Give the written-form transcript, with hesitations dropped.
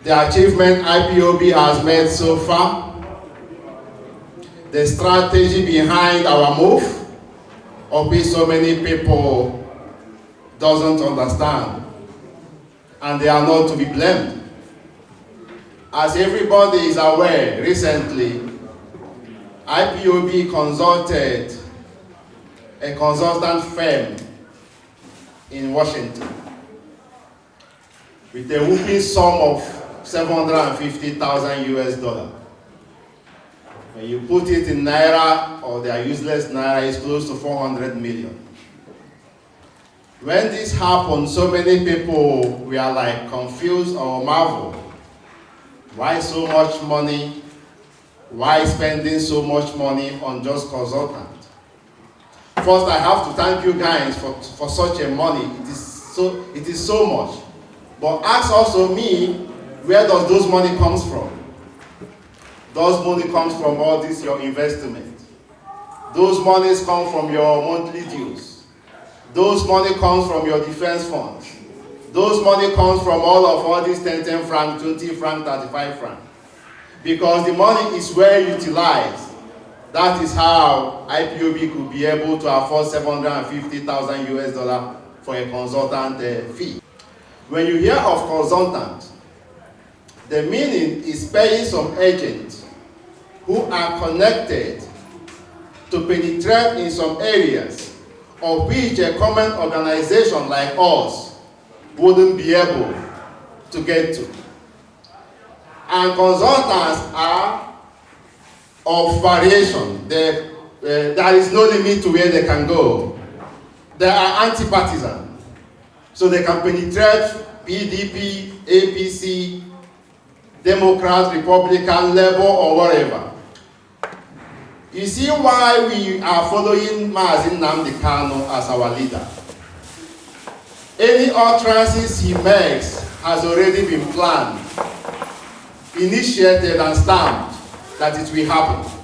the achievement IPOB has made so far, the strategy behind our move, of which so many people doesn't understand, and they are not to be blamed. As everybody is aware, recently, IPOB consulted a consultant firm in Washington with a whooping sum of 750,000 US dollars. When you put it in Naira, or their useless Naira, it's close to 400 million. When this happened, so many people were like confused or marveled. Why so much money? Why spending so much money on just consultant? First, I have to thank you guys for such a money. It is so much. But ask also me, where does those money comes from? Those money comes from all this your investment. Those monies come from your monthly dues. Those money comes from your defense funds. Those money comes from all these 10 franc, 20 franc, 35 franc. Because the money is well utilized. That is how IPOB could be able to afford 750,000 US dollars for a consultant fee. When you hear of consultant, the meaning is paying some agents who are connected to penetrate in some areas of which a common organization like us wouldn't be able to get to. And consultants are of variation. There is no limit to where they can go. They are anti-partisan. So they can penetrate PDP, APC, Democrat, Republican, Labour, or whatever. You see why we are following Mazi Nnamdi Kanu as our leader. Any utterances he makes has already been planned, initiated, and stamped that it will happen.